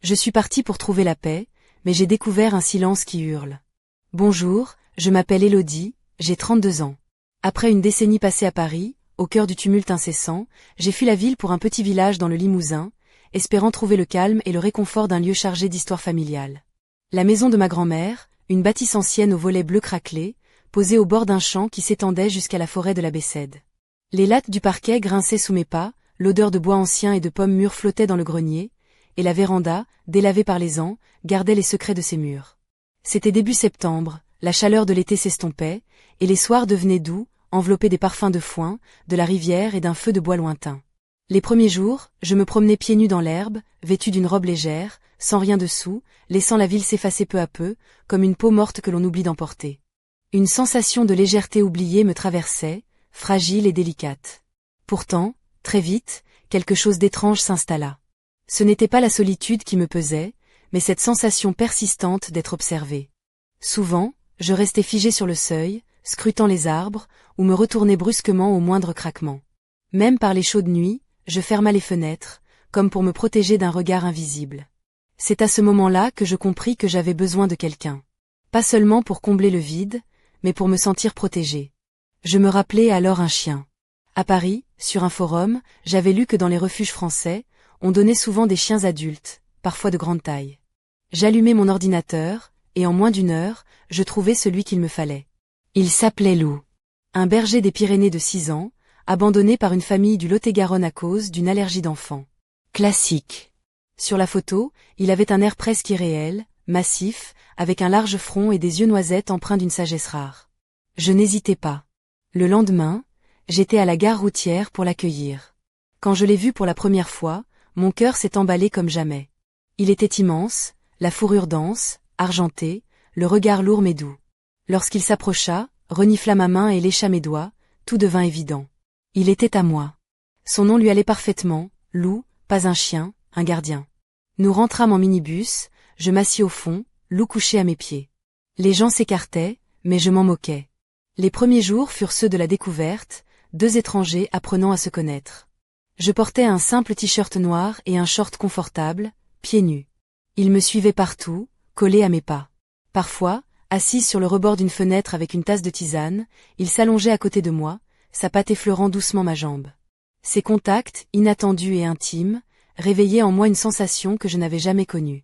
Je suis partie pour trouver la paix, mais j'ai découvert un silence qui hurle. Bonjour, je m'appelle Élodie, j'ai 32 ans. Après une décennie passée à Paris, au cœur du tumulte incessant, j'ai fui la ville pour un petit village dans le Limousin, espérant trouver le calme et le réconfort d'un lieu chargé d'histoire familiale. La maison de ma grand-mère, une bâtisse ancienne aux volets bleus craquelés, posée au bord d'un champ qui s'étendait jusqu'à la forêt de la Bessède. Les lattes du parquet grinçaient sous mes pas, l'odeur de bois ancien et de pommes mûres flottait dans le grenier, et la véranda, délavée par les ans, gardait les secrets de ses murs. C'était début septembre, la chaleur de l'été s'estompait, et les soirs devenaient doux, enveloppés des parfums de foin, de la rivière et d'un feu de bois lointain. Les premiers jours, je me promenais pieds nus dans l'herbe, vêtu d'une robe légère, sans rien dessous, laissant la ville s'effacer peu à peu, comme une peau morte que l'on oublie d'emporter. Une sensation de légèreté oubliée me traversait, fragile et délicate. Pourtant, très vite, quelque chose d'étrange s'installa. Ce n'était pas la solitude qui me pesait, mais cette sensation persistante d'être observé. Souvent, je restais figé sur le seuil, scrutant les arbres, ou me retournais brusquement au moindre craquement. Même par les chaudes nuits, je fermais les fenêtres, comme pour me protéger d'un regard invisible. C'est à ce moment-là que je compris que j'avais besoin de quelqu'un. Pas seulement pour combler le vide, mais pour me sentir protégé. Je me rappelais alors un chien. À Paris, sur un forum, j'avais lu que dans les refuges français, on donnait souvent des chiens adultes, parfois de grande taille. J'allumai mon ordinateur, et en moins d'une heure, je trouvai celui qu'il me fallait. Il s'appelait Lou. Un berger des Pyrénées de 6 ans, abandonné par une famille du Lot-et-Garonne à cause d'une allergie d'enfant. Classique. Sur la photo, il avait un air presque irréel, massif, avec un large front et des yeux noisettes empreints d'une sagesse rare. Je n'hésitais pas. Le lendemain, j'étais à la gare routière pour l'accueillir. Quand je l'ai vu pour la première fois, mon cœur s'est emballé comme jamais. Il était immense, la fourrure dense, argentée, le regard lourd mais doux. Lorsqu'il s'approcha, renifla ma main et lécha mes doigts, tout devint évident. Il était à moi. Son nom lui allait parfaitement, Lou, pas un chien, un gardien. Nous rentrâmes en minibus, je m'assis au fond, Lou couché à mes pieds. Les gens s'écartaient, mais je m'en moquais. Les premiers jours furent ceux de la découverte, 2 étrangers apprenant à se connaître. Je portais un simple t-shirt noir et un short confortable, pieds nus. Il me suivait partout, collé à mes pas. Parfois, assis sur le rebord d'une fenêtre avec une tasse de tisane, il s'allongeait à côté de moi, sa patte effleurant doucement ma jambe. Ces contacts, inattendus et intimes, réveillaient en moi une sensation que je n'avais jamais connue.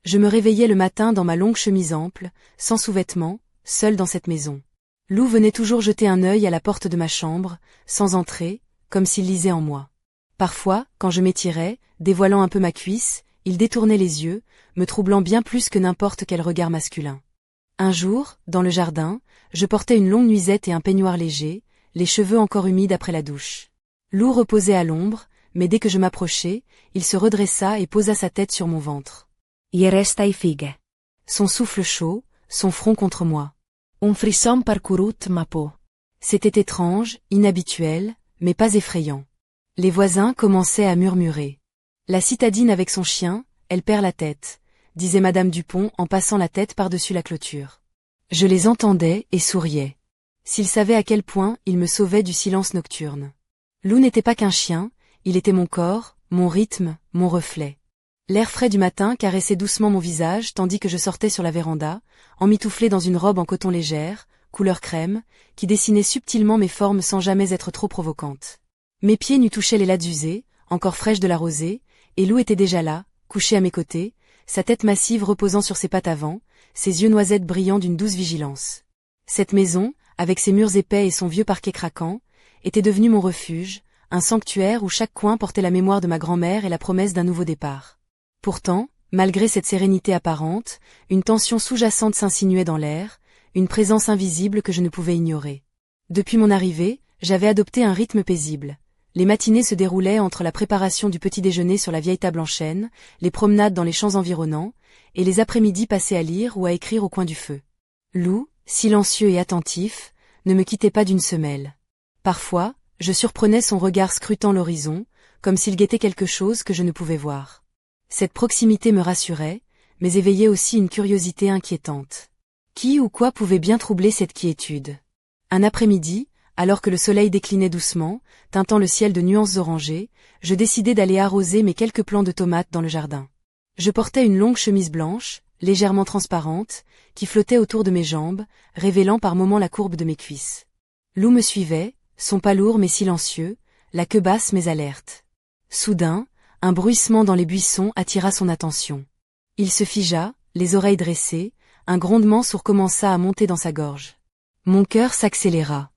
Je me réveillais le matin dans ma longue chemise ample, sans sous-vêtements, seule dans cette maison. Lou venait toujours jeter un œil à la porte de ma chambre, sans entrer, comme s'il lisait en moi. Parfois, quand je m'étirais, dévoilant un peu ma cuisse, il détournait les yeux, me troublant bien plus que n'importe quel regard masculin. Un jour, dans le jardin, je portais une longue nuisette et un peignoir léger, les cheveux encore humides après la douche. Lou reposait à l'ombre, mais dès que je m'approchai, il se redressa et posa sa tête sur mon ventre. Restai figue. Son souffle chaud, son front contre moi. Frisson parcourut ma peau. C'était étrange, inhabituel, mais pas effrayant. Les voisins commençaient à murmurer. La citadine avec son chien, elle perd la tête, disait Madame Dupont en passant la tête par-dessus la clôture. Je les entendais et souriais. S'ils savaient à quel point ils me sauvaient du silence nocturne. Lou n'était pas qu'un chien, il était mon corps, mon rythme, mon reflet. L'air frais du matin caressait doucement mon visage tandis que je sortais sur la véranda, emmitouflée dans une robe en coton légère, couleur crème, qui dessinait subtilement mes formes sans jamais être trop provocante. Mes pieds nus touchaient les lattes usées, encore fraîches de la rosée, et Lou était déjà là, couché à mes côtés, sa tête massive reposant sur ses pattes avant, ses yeux noisettes brillant d'une douce vigilance. Cette maison, avec ses murs épais et son vieux parquet craquant, était devenue mon refuge, un sanctuaire où chaque coin portait la mémoire de ma grand-mère et la promesse d'un nouveau départ. Pourtant, malgré cette sérénité apparente, une tension sous-jacente s'insinuait dans l'air, une présence invisible que je ne pouvais ignorer. Depuis mon arrivée, j'avais adopté un rythme paisible. Les matinées se déroulaient entre la préparation du petit déjeuner sur la vieille table en chêne, les promenades dans les champs environnants, et les après-midi passés à lire ou à écrire au coin du feu. Lou, silencieux et attentif, ne me quittait pas d'une semelle. Parfois, je surprenais son regard scrutant l'horizon, comme s'il guettait quelque chose que je ne pouvais voir. Cette proximité me rassurait, mais éveillait aussi une curiosité inquiétante. Qui ou quoi pouvait bien troubler cette quiétude? Un après-midi, alors que le soleil déclinait doucement, teintant le ciel de nuances orangées, je décidai d'aller arroser mes quelques plants de tomates dans le jardin. Je portais une longue chemise blanche, légèrement transparente, qui flottait autour de mes jambes, révélant par moments la courbe de mes cuisses. Lou me suivait, son pas lourd mais silencieux, la queue basse mais alerte. Soudain, un bruissement dans les buissons attira son attention. Il se figea, les oreilles dressées, un grondement sourd commença à monter dans sa gorge. Mon cœur s'accéléra.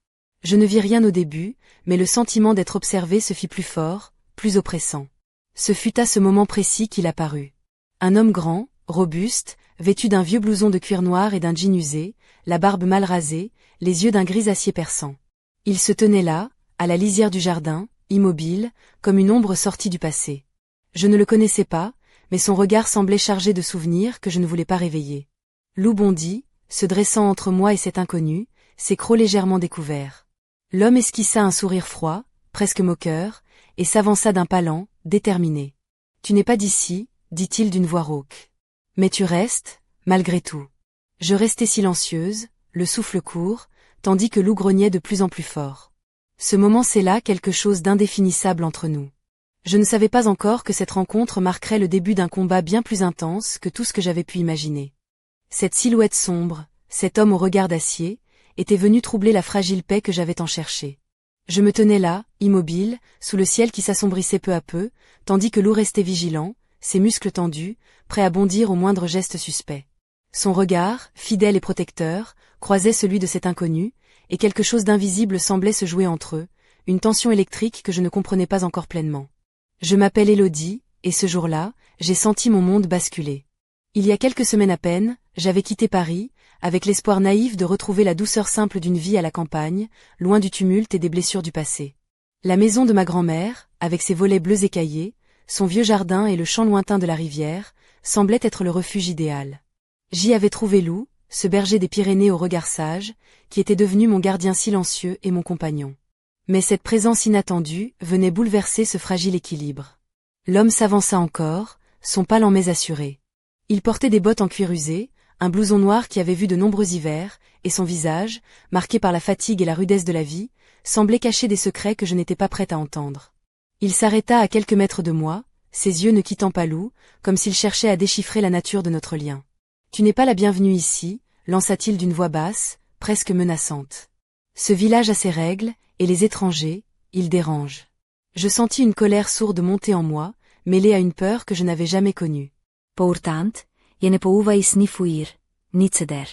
Je ne vis rien au début, mais le sentiment d'être observé se fit plus fort, plus oppressant. Ce fut à ce moment précis qu'il apparut. Un homme grand, robuste, vêtu d'un vieux blouson de cuir noir et d'un jean usé, la barbe mal rasée, les yeux d'un gris acier perçant. Il se tenait là, à la lisière du jardin, immobile, comme une ombre sortie du passé. Je ne le connaissais pas, mais son regard semblait chargé de souvenirs que je ne voulais pas réveiller. Lou bondit, se dressant entre moi et cet inconnu, ses crocs légèrement découverts. L'homme esquissa un sourire froid, presque moqueur, et s'avança d'un pas lent, déterminé. « Tu n'es pas d'ici », dit-il d'une voix rauque. « Mais tu restes, malgré tout. » Je restai silencieuse, le souffle court, tandis que Lou grognait de plus en plus fort. Ce moment scella quelque chose d'indéfinissable entre nous. Je ne savais pas encore que cette rencontre marquerait le début d'un combat bien plus intense que tout ce que j'avais pu imaginer. Cette silhouette sombre, cet homme au regard d'acier, était venu troubler la fragile paix que j'avais tant cherchée. Je me tenais là, immobile, sous le ciel qui s'assombrissait peu à peu, tandis que Lou restait vigilant, ses muscles tendus, prêt à bondir au moindre geste suspect. Son regard, fidèle et protecteur, croisait celui de cet inconnu, et quelque chose d'invisible semblait se jouer entre eux, une tension électrique que je ne comprenais pas encore pleinement. Je m'appelle Élodie, et ce jour-là, j'ai senti mon monde basculer. Il y a quelques semaines à peine, j'avais quitté Paris, avec l'espoir naïf de retrouver la douceur simple d'une vie à la campagne, loin du tumulte et des blessures du passé. La maison de ma grand-mère, avec ses volets bleus écaillés, son vieux jardin et le champ lointain de la rivière, semblait être le refuge idéal. J'y avais trouvé Lou, ce berger des Pyrénées au regard sage, qui était devenu mon gardien silencieux et mon compagnon. Mais cette présence inattendue venait bouleverser ce fragile équilibre. L'homme s'avança encore, son pas lent mais assuré. Il portait des bottes en cuir usé, un blouson noir qui avait vu de nombreux hivers, et son visage, marqué par la fatigue et la rudesse de la vie, semblait cacher des secrets que je n'étais pas prête à entendre. Il s'arrêta à quelques mètres de moi, ses yeux ne quittant pas Lou, comme s'il cherchait à déchiffrer la nature de notre lien. « Tu n'es pas la bienvenue ici », lança-t-il d'une voix basse, presque menaçante. « Ce village a ses règles, et les étrangers, ils dérangent. » Je sentis une colère sourde monter en moi, mêlée à une peur que je n'avais jamais connue. Portanto, je ne pouvais ni fuir, ni ceder.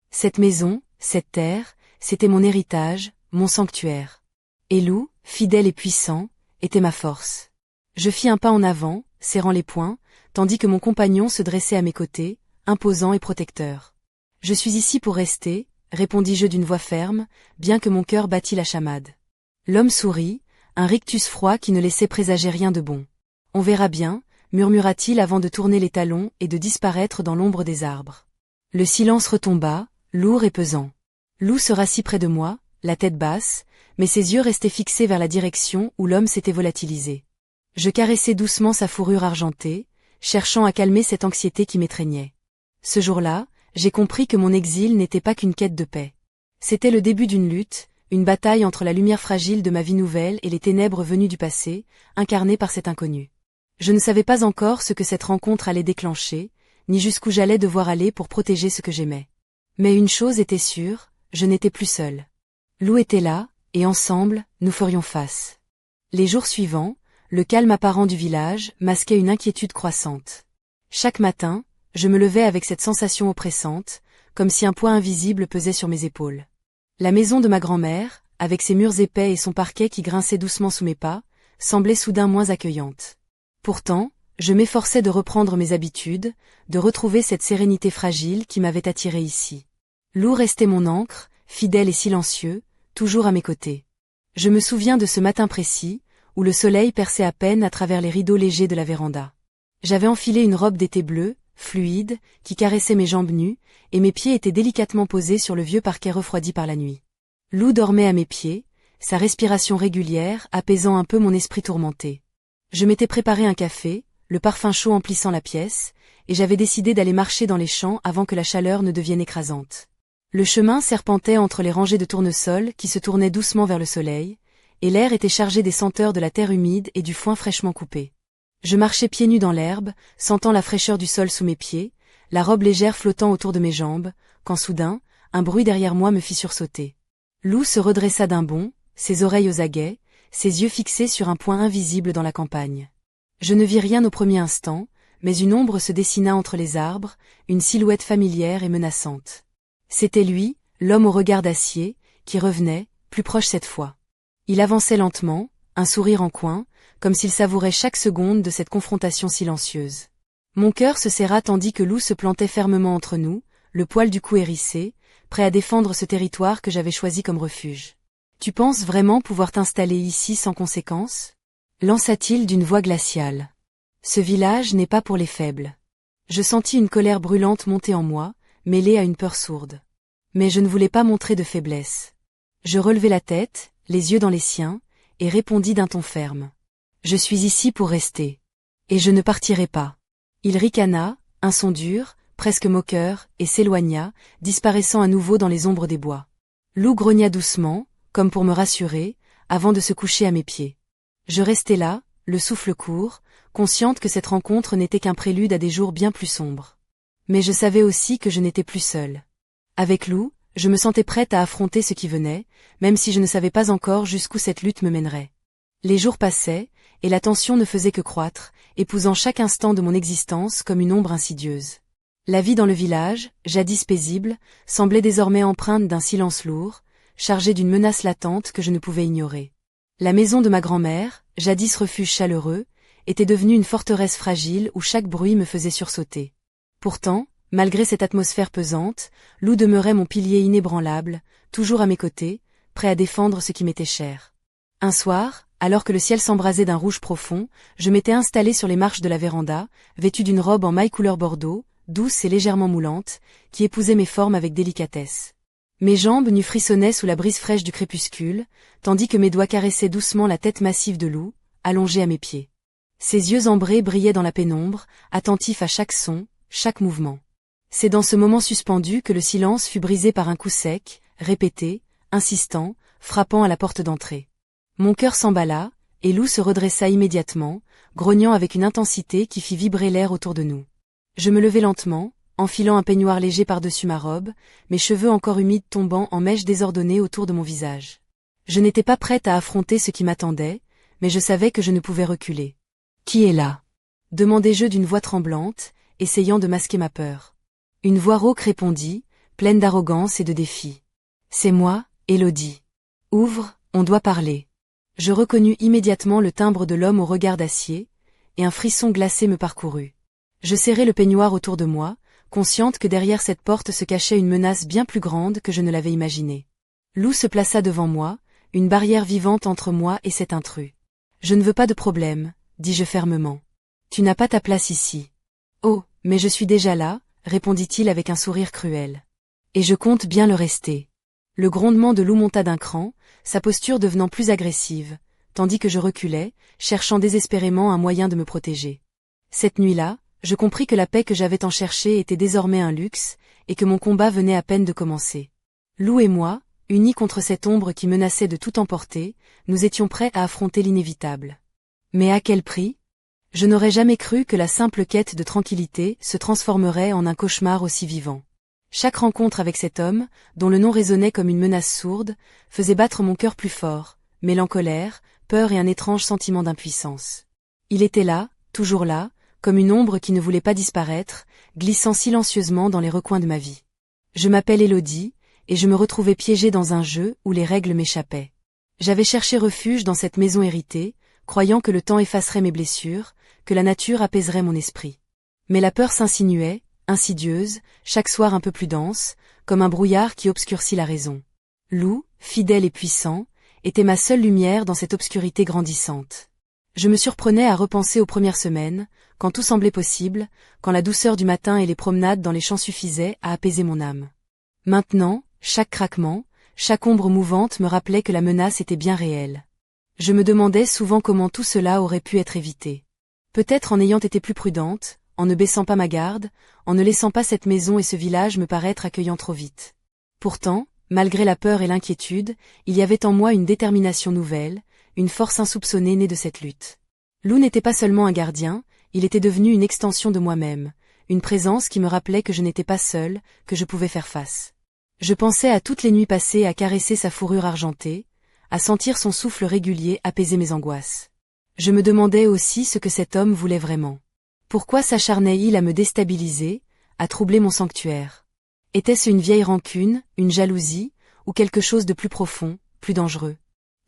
Cette maison, cette terre, c'était mon héritage, mon sanctuaire. Et Lou, fidèle et puissant, était ma force. Je fis un pas en avant, serrant les poings, tandis que mon compagnon se dressait à mes côtés, imposant et protecteur. « Je suis ici pour rester », répondis-je d'une voix ferme, bien que mon cœur battît la chamade. L'homme sourit, un rictus froid qui ne laissait présager rien de bon. « On verra bien », murmura-t-il avant de tourner les talons et de disparaître dans l'ombre des arbres. Le silence retomba, lourd et pesant. Lou se rassit près de moi, la tête basse, mais ses yeux restaient fixés vers la direction où l'homme s'était volatilisé. Je caressai doucement sa fourrure argentée, cherchant à calmer cette anxiété qui m'étreignait. Ce jour-là, j'ai compris que mon exil n'était pas qu'une quête de paix. C'était le début d'une lutte, une bataille entre la lumière fragile de ma vie nouvelle et les ténèbres venues du passé, incarnées par cet inconnu. Je ne savais pas encore ce que cette rencontre allait déclencher, ni jusqu'où j'allais devoir aller pour protéger ce que j'aimais. Mais une chose était sûre, je n'étais plus seule. Lou était là, et ensemble, nous ferions face. Les jours suivants, le calme apparent du village masquait une inquiétude croissante. Chaque matin, je me levais avec cette sensation oppressante, comme si un poids invisible pesait sur mes épaules. La maison de ma grand-mère, avec ses murs épais et son parquet qui grinçait doucement sous mes pas, semblait soudain moins accueillante. Pourtant, je m'efforçais de reprendre mes habitudes, de retrouver cette sérénité fragile qui m'avait attiré ici. Lou restait mon ancre, fidèle et silencieux, toujours à mes côtés. Je me souviens de ce matin précis, où le soleil perçait à peine à travers les rideaux légers de la véranda. J'avais enfilé une robe d'été bleue, fluide, qui caressait mes jambes nues, et mes pieds étaient délicatement posés sur le vieux parquet refroidi par la nuit. Lou dormait à mes pieds, sa respiration régulière apaisant un peu mon esprit tourmenté. Je m'étais préparé un café, le parfum chaud emplissant la pièce, et j'avais décidé d'aller marcher dans les champs avant que la chaleur ne devienne écrasante. Le chemin serpentait entre les rangées de tournesols qui se tournaient doucement vers le soleil, et l'air était chargé des senteurs de la terre humide et du foin fraîchement coupé. Je marchais pieds nus dans l'herbe, sentant la fraîcheur du sol sous mes pieds, la robe légère flottant autour de mes jambes, quand soudain, un bruit derrière moi me fit sursauter. Lou se redressa d'un bond, ses oreilles aux aguets, ses yeux fixés sur un point invisible dans la campagne. Je ne vis rien au premier instant, mais une ombre se dessina entre les arbres, une silhouette familière et menaçante. C'était lui, l'homme au regard d'acier, qui revenait, plus proche cette fois. Il avançait lentement, un sourire en coin, comme s'il savourait chaque seconde de cette confrontation silencieuse. Mon cœur se serra tandis que Lou se plantait fermement entre nous, le poil du cou hérissé, prêt à défendre ce territoire que j'avais choisi comme refuge. « Tu penses vraiment pouvoir t'installer ici sans conséquence ?» lança-t-il d'une voix glaciale. « Ce village n'est pas pour les faibles. » Je sentis une colère brûlante monter en moi, mêlée à une peur sourde. Mais je ne voulais pas montrer de faiblesse. Je relevai la tête, les yeux dans les siens, et répondis d'un ton ferme. « Je suis ici pour rester. Et je ne partirai pas. » Il ricana, un son dur, presque moqueur, et s'éloigna, disparaissant à nouveau dans les ombres des bois. Lou grogna doucement, comme pour me rassurer, avant de se coucher à mes pieds. Je restai là, le souffle court, consciente que cette rencontre n'était qu'un prélude à des jours bien plus sombres. Mais je savais aussi que je n'étais plus seule. Avec Lou, je me sentais prête à affronter ce qui venait, même si je ne savais pas encore jusqu'où cette lutte me mènerait. Les jours passaient, et la tension ne faisait que croître, épousant chaque instant de mon existence comme une ombre insidieuse. La vie dans le village, jadis paisible, semblait désormais empreinte d'un silence lourd, chargé d'une menace latente que je ne pouvais ignorer. La maison de ma grand-mère, jadis refuge chaleureux, était devenue une forteresse fragile où chaque bruit me faisait sursauter. Pourtant, malgré cette atmosphère pesante, Lou demeurait mon pilier inébranlable, toujours à mes côtés, prêt à défendre ce qui m'était cher. Un soir, alors que le ciel s'embrasait d'un rouge profond, je m'étais installée sur les marches de la véranda, vêtue d'une robe en maille couleur bordeaux, douce et légèrement moulante, qui épousait mes formes avec délicatesse. Mes jambes nues frissonnaient sous la brise fraîche du crépuscule, tandis que mes doigts caressaient doucement la tête massive de Lou, allongée à mes pieds. Ses yeux ambrés brillaient dans la pénombre, attentifs à chaque son, chaque mouvement. C'est dans ce moment suspendu que le silence fut brisé par un coup sec, répété, insistant, frappant à la porte d'entrée. Mon cœur s'emballa, et Lou se redressa immédiatement, grognant avec une intensité qui fit vibrer l'air autour de nous. Je me levai lentement, enfilant un peignoir léger par-dessus ma robe, mes cheveux encore humides tombant en mèches désordonnées autour de mon visage. Je n'étais pas prête à affronter ce qui m'attendait, mais je savais que je ne pouvais reculer. « Qui est là ?» demandai-je d'une voix tremblante, essayant de masquer ma peur. Une voix rauque répondit, pleine d'arrogance et de défi. « C'est moi, Élodie. Ouvre, on doit parler. » Je reconnus immédiatement le timbre de l'homme au regard d'acier, et un frisson glacé me parcourut. Je serrai le peignoir autour de moi, consciente que derrière cette porte se cachait une menace bien plus grande que je ne l'avais imaginée. Lou se plaça devant moi, une barrière vivante entre moi et cet intrus. « Je ne veux pas de problème, » dis-je fermement. « Tu n'as pas ta place ici. »« Oh, mais je suis déjà là, » répondit-il avec un sourire cruel. « Et je compte bien le rester. » Le grondement de Lou monta d'un cran, sa posture devenant plus agressive, tandis que je reculais, cherchant désespérément un moyen de me protéger. Cette nuit-là, je compris que la paix que j'avais tant cherchée était désormais un luxe, et que mon combat venait à peine de commencer. Lou et moi, unis contre cette ombre qui menaçait de tout emporter, nous étions prêts à affronter l'inévitable. Mais à quel prix ? Je n'aurais jamais cru que la simple quête de tranquillité se transformerait en un cauchemar aussi vivant. Chaque rencontre avec cet homme, dont le nom résonnait comme une menace sourde, faisait battre mon cœur plus fort, mêlant colère, peur et un étrange sentiment d'impuissance. Il était là, toujours là, comme une ombre qui ne voulait pas disparaître, glissant silencieusement dans les recoins de ma vie. Je m'appelle Élodie, et je me retrouvais piégée dans un jeu où les règles m'échappaient. J'avais cherché refuge dans cette maison héritée, croyant que le temps effacerait mes blessures, que la nature apaiserait mon esprit. Mais la peur s'insinuait, insidieuse, chaque soir un peu plus dense, comme un brouillard qui obscurcit la raison. Lou, fidèle et puissant, était ma seule lumière dans cette obscurité grandissante. Je me surprenais à repenser aux premières semaines, quand tout semblait possible, quand la douceur du matin et les promenades dans les champs suffisaient à apaiser mon âme. Maintenant, chaque craquement, chaque ombre mouvante me rappelait que la menace était bien réelle. Je me demandais souvent comment tout cela aurait pu être évité. Peut-être en ayant été plus prudente, en ne baissant pas ma garde, en ne laissant pas cette maison et ce village me paraître accueillants trop vite. Pourtant, malgré la peur et l'inquiétude, il y avait en moi une détermination nouvelle, une force insoupçonnée née de cette lutte. Loup n'était pas seulement un gardien, il était devenu une extension de moi-même, une présence qui me rappelait que je n'étais pas seule, que je pouvais faire face. Je pensais à toutes les nuits passées à caresser sa fourrure argentée, à sentir son souffle régulier apaiser mes angoisses. Je me demandais aussi ce que cet homme voulait vraiment. Pourquoi s'acharnait-il à me déstabiliser, à troubler mon sanctuaire? Était-ce une vieille rancune, une jalousie, ou quelque chose de plus profond, plus dangereux?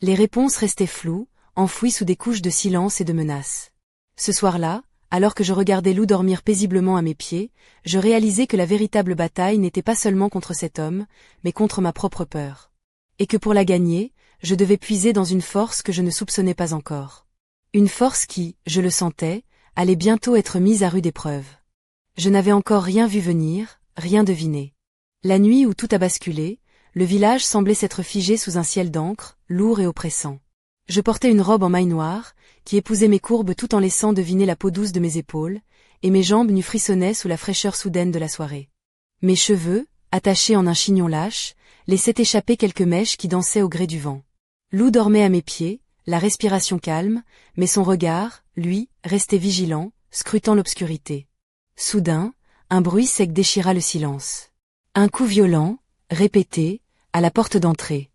Les réponses restaient floues, enfouies sous des couches de silence et de menaces. Ce soir-là, alors que je regardais Loup dormir paisiblement à mes pieds, je réalisais que la véritable bataille n'était pas seulement contre cet homme, mais contre ma propre peur. Et que pour la gagner, je devais puiser dans une force que je ne soupçonnais pas encore. Une force qui, je le sentais, allait bientôt être mise à rude épreuve. Je n'avais encore rien vu venir, rien deviné. La nuit où tout a basculé, le village semblait s'être figé sous un ciel d'encre, lourd et oppressant. Je portais une robe en maille noire, qui épousait mes courbes tout en laissant deviner la peau douce de mes épaules, et mes jambes nues frissonnaient sous la fraîcheur soudaine de la soirée. Mes cheveux, attachés en un chignon lâche, laissaient échapper quelques mèches qui dansaient au gré du vent. Loup dormait à mes pieds, la respiration calme, mais son regard, lui, restait vigilant, scrutant l'obscurité. Soudain, un bruit sec déchira le silence. Un coup violent, répété, à la porte d'entrée.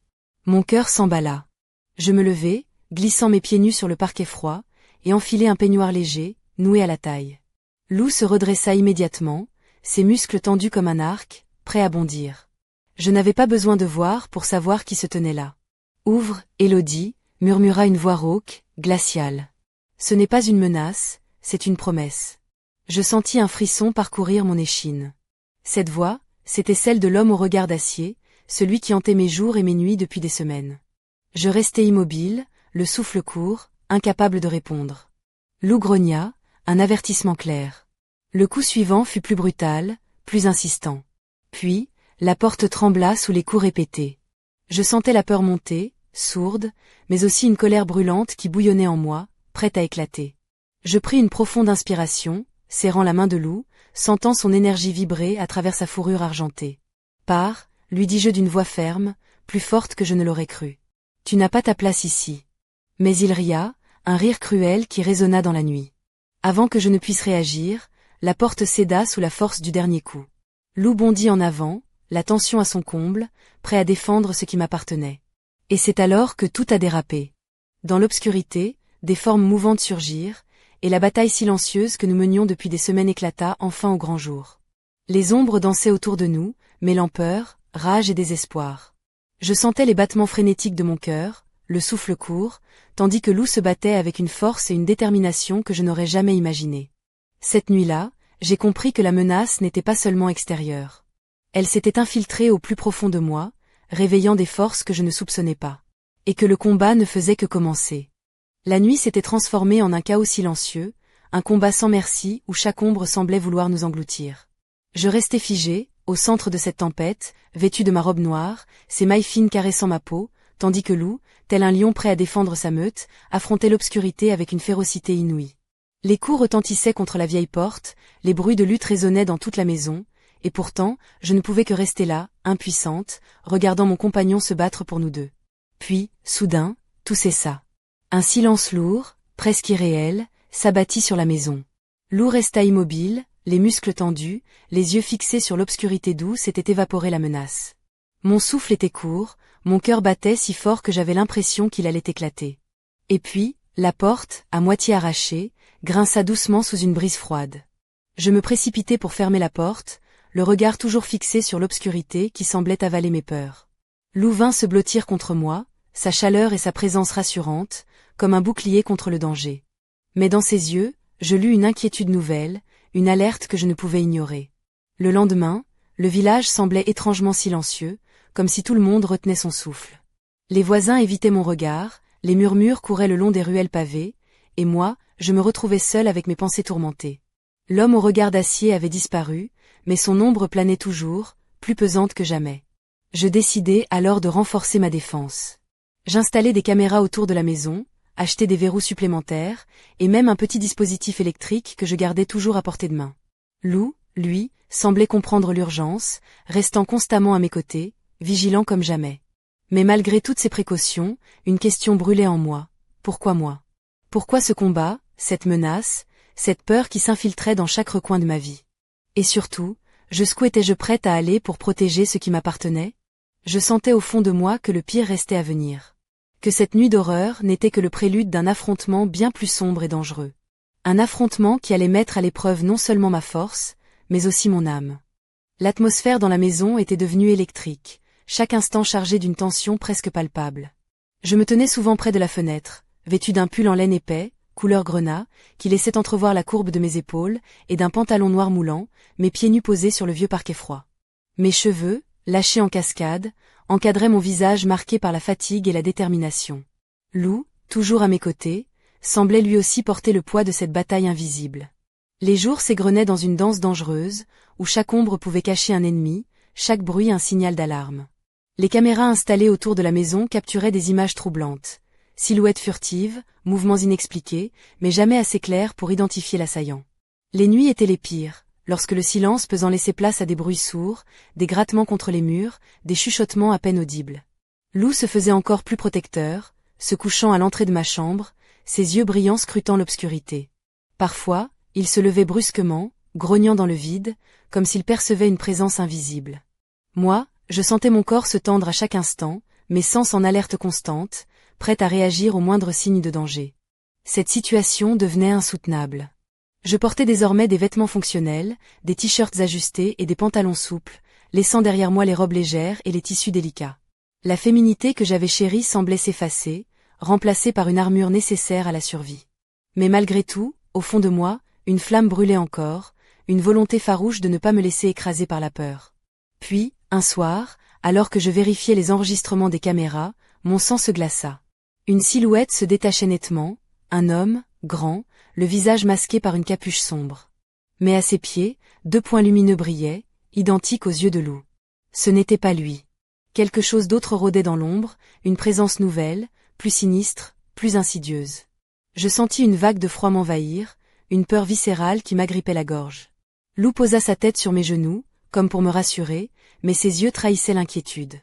Mon cœur s'emballa. Je me levai, glissant mes pieds nus sur le parquet froid, et enfilai un peignoir léger, noué à la taille. Loup se redressa immédiatement, ses muscles tendus comme un arc, prêts à bondir. Je n'avais pas besoin de voir pour savoir qui se tenait là. « Ouvre, Élodie », murmura une voix rauque, glaciale. Ce n'est pas une menace, c'est une promesse. Je sentis un frisson parcourir mon échine. Cette voix, c'était celle de l'homme au regard d'acier, celui qui hantait mes jours et mes nuits depuis des semaines. Je restai immobile, le souffle court, incapable de répondre. Loup grogna, un avertissement clair. Le coup suivant fut plus brutal, plus insistant. Puis, la porte trembla sous les coups répétés. Je sentais la peur monter, sourde, mais aussi une colère brûlante qui bouillonnait en moi, prête à éclater. Je pris une profonde inspiration, serrant la main de Loup, sentant son énergie vibrer à travers sa fourrure argentée. « Pars », lui dis-je d'une voix ferme, plus forte que je ne l'aurais cru. « Tu n'as pas ta place ici. » Mais il ria, un rire cruel qui résonna dans la nuit. Avant que je ne puisse réagir, la porte céda sous la force du dernier coup. Loup bondit en avant, la tension à son comble, prêt à défendre ce qui m'appartenait. Et c'est alors que tout a dérapé. Dans l'obscurité, des formes mouvantes surgirent, et la bataille silencieuse que nous menions depuis des semaines éclata enfin au grand jour. Les ombres dansaient autour de nous, mêlant peur, rage et désespoir. Je sentais les battements frénétiques de mon cœur, le souffle court, tandis que Loup se battait avec une force et une détermination que je n'aurais jamais imaginées. Cette nuit-là, j'ai compris que la menace n'était pas seulement extérieure. Elle s'était infiltrée au plus profond de moi, réveillant des forces que je ne soupçonnais pas. Et que le combat ne faisait que commencer. La nuit s'était transformée en un chaos silencieux, un combat sans merci où chaque ombre semblait vouloir nous engloutir. Je restais figé, au centre de cette tempête, vêtu de ma robe noire, ses mailles fines caressant ma peau, tandis que Loup, tel un lion prêt à défendre sa meute, affrontait l'obscurité avec une férocité inouïe. Les coups retentissaient contre la vieille porte, les bruits de lutte résonnaient dans toute la maison, et pourtant, je ne pouvais que rester là, impuissante, regardant mon compagnon se battre pour nous deux. Puis, soudain, tout cessa. Un silence lourd, presque irréel, s'abattit sur la maison. Loup resta immobile, les muscles tendus, les yeux fixés sur l'obscurité d'où s'était évaporée la menace. Mon souffle était court, mon cœur battait si fort que j'avais l'impression qu'il allait éclater. Et puis, la porte, à moitié arrachée, grinça doucement sous une brise froide. Je me précipitai pour fermer la porte, le regard toujours fixé sur l'obscurité qui semblait avaler mes peurs. Loup vint se blottir contre moi, sa chaleur et sa présence rassurante, comme un bouclier contre le danger. Mais dans ses yeux, je lus une inquiétude nouvelle, une alerte que je ne pouvais ignorer. Le lendemain, le village semblait étrangement silencieux, comme si tout le monde retenait son souffle. Les voisins évitaient mon regard, les murmures couraient le long des ruelles pavées, et moi, je me retrouvais seul avec mes pensées tourmentées. L'homme au regard d'acier avait disparu, mais son ombre planait toujours, plus pesante que jamais. Je décidai alors de renforcer ma défense. J'installai des caméras autour de la maison, achetai des verrous supplémentaires, et même un petit dispositif électrique que je gardais toujours à portée de main. Loup, lui, semblait comprendre l'urgence, restant constamment à mes côtés, vigilant comme jamais. Mais malgré toutes ces précautions, une question brûlait en moi. Pourquoi moi? Pourquoi ce combat, cette menace, cette peur qui s'infiltrait dans chaque recoin de ma vie. Et surtout, jusqu'où étais-je prête à aller pour protéger ce qui m'appartenait? Je sentais au fond de moi que le pire restait à venir. Que cette nuit d'horreur n'était que le prélude d'un affrontement bien plus sombre et dangereux. Un affrontement qui allait mettre à l'épreuve non seulement ma force, mais aussi mon âme. L'atmosphère dans la maison était devenue électrique, chaque instant chargé d'une tension presque palpable. Je me tenais souvent près de la fenêtre, vêtue d'un pull en laine épais, couleur grenat, qui laissait entrevoir la courbe de mes épaules, et d'un pantalon noir moulant, mes pieds nus posés sur le vieux parquet froid. Mes cheveux, lâchés en cascade, encadraient mon visage marqué par la fatigue et la détermination. Lou, toujours à mes côtés, semblait lui aussi porter le poids de cette bataille invisible. Les jours s'égrenaient dans une danse dangereuse, où chaque ombre pouvait cacher un ennemi, chaque bruit un signal d'alarme. Les caméras installées autour de la maison capturaient des images troublantes. Silhouettes furtives, mouvements inexpliqués, mais jamais assez clairs pour identifier l'assaillant. Les nuits étaient les pires, lorsque le silence pesant laissait place à des bruits sourds, des grattements contre les murs, des chuchotements à peine audibles. Lou se faisait encore plus protecteur, se couchant à l'entrée de ma chambre, ses yeux brillants scrutant l'obscurité. Parfois, il se levait brusquement, grognant dans le vide, comme s'il percevait une présence invisible. Moi, je sentais mon corps se tendre à chaque instant, mes sens en alerte constante, prête à réagir au moindre signe de danger. Cette situation devenait insoutenable. Je portais désormais des vêtements fonctionnels, des t-shirts ajustés et des pantalons souples, laissant derrière moi les robes légères et les tissus délicats. La féminité que j'avais chérie semblait s'effacer, remplacée par une armure nécessaire à la survie. Mais malgré tout, au fond de moi, une flamme brûlait encore, une volonté farouche de ne pas me laisser écraser par la peur. Puis, un soir, alors que je vérifiais les enregistrements des caméras, mon sang se glaça. Une silhouette se détachait nettement, un homme, grand, le visage masqué par une capuche sombre. Mais à ses pieds, 2 points lumineux brillaient, identiques aux yeux de Lou. Ce n'était pas lui. Quelque chose d'autre rôdait dans l'ombre, une présence nouvelle, plus sinistre, plus insidieuse. Je sentis une vague de froid m'envahir, une peur viscérale qui m'agrippait la gorge. Lou posa sa tête sur mes genoux, comme pour me rassurer, mais ses yeux trahissaient l'inquiétude.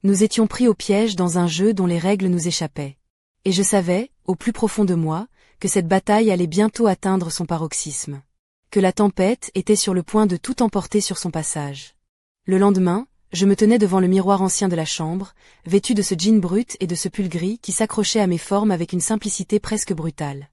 Nous étions pris au piège dans un jeu dont les règles nous échappaient. Et je savais, au plus profond de moi, que cette bataille allait bientôt atteindre son paroxysme. Que la tempête était sur le point de tout emporter sur son passage. Le lendemain, je me tenais devant le miroir ancien de la chambre, vêtu de ce jean brut et de ce pull gris qui s'accrochait à mes formes avec une simplicité presque brutale.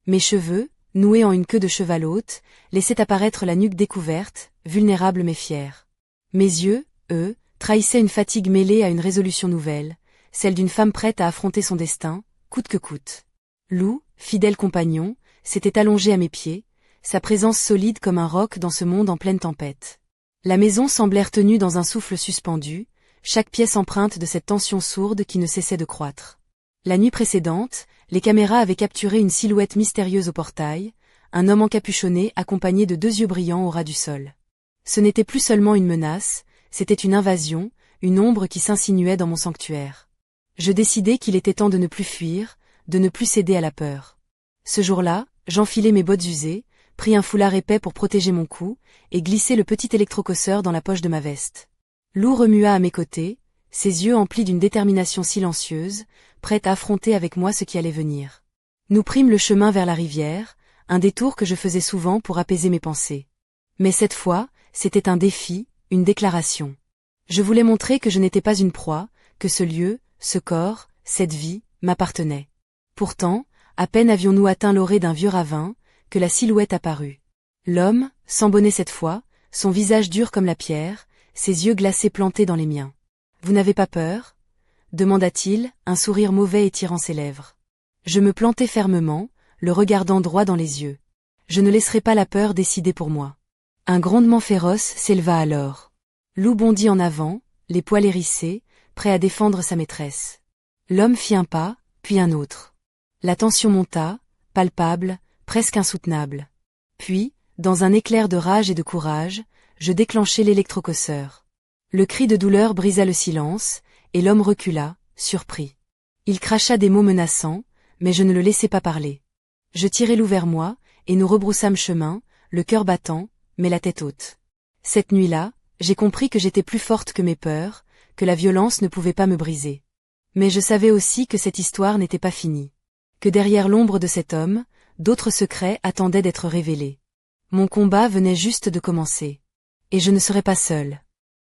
Mes cheveux, noués en une queue de cheval haute, laissaient apparaître la nuque découverte, vulnérable mais fière. Mes yeux, eux, trahissaient une fatigue mêlée à une résolution nouvelle, celle d'une femme prête à affronter son destin, coûte que coûte. Lou, fidèle compagnon, s'était allongé à mes pieds, sa présence solide comme un roc dans ce monde en pleine tempête. La maison semblait retenue dans un souffle suspendu, chaque pièce empreinte de cette tension sourde qui ne cessait de croître. La nuit précédente, les caméras avaient capturé une silhouette mystérieuse au portail, un homme encapuchonné accompagné de 2 yeux brillants au ras du sol. Ce n'était plus seulement une menace, c'était une invasion, une ombre qui s'insinuait dans mon sanctuaire. Je décidai qu'il était temps de ne plus fuir, de ne plus céder à la peur. Ce jour-là, j'enfilai mes bottes usées, pris un foulard épais pour protéger mon cou, et glissai le petit électrocosseur dans la poche de ma veste. Lou remua à mes côtés, ses yeux emplis d'une détermination silencieuse, prête à affronter avec moi ce qui allait venir. Nous prîmes le chemin vers la rivière, un détour que je faisais souvent pour apaiser mes pensées. Mais cette fois, c'était un défi, une déclaration. Je voulais montrer que je n'étais pas une proie, que ce lieu, ce corps, cette vie, m'appartenaient. Pourtant, à peine avions-nous atteint l'orée d'un vieux ravin, que la silhouette apparut. L'homme, sans bonnet cette fois, son visage dur comme la pierre, ses yeux glacés plantés dans les miens. « Vous n'avez pas peur ?» demanda-t-il, un sourire mauvais étirant ses lèvres. Je me plantai fermement, le regardant droit dans les yeux. Je ne laisserai pas la peur décider pour moi. Un grondement féroce s'éleva alors. Lou bondit en avant, les poils hérissés, prêt à défendre sa maîtresse. L'homme fit un pas, puis un autre. La tension monta, palpable, presque insoutenable. Puis, dans un éclair de rage et de courage, je déclenchai l'électrocosseur. Le cri de douleur brisa le silence, et l'homme recula, surpris. Il cracha des mots menaçants, mais je ne le laissai pas parler. Je tirai Lou vers moi, et nous rebroussâmes chemin, le cœur battant, mais la tête haute. Cette nuit-là, j'ai compris que j'étais plus forte que mes peurs, que la violence ne pouvait pas me briser. Mais je savais aussi que cette histoire n'était pas finie. Que derrière l'ombre de cet homme, d'autres secrets attendaient d'être révélés. Mon combat venait juste de commencer. Et je ne serais pas seul.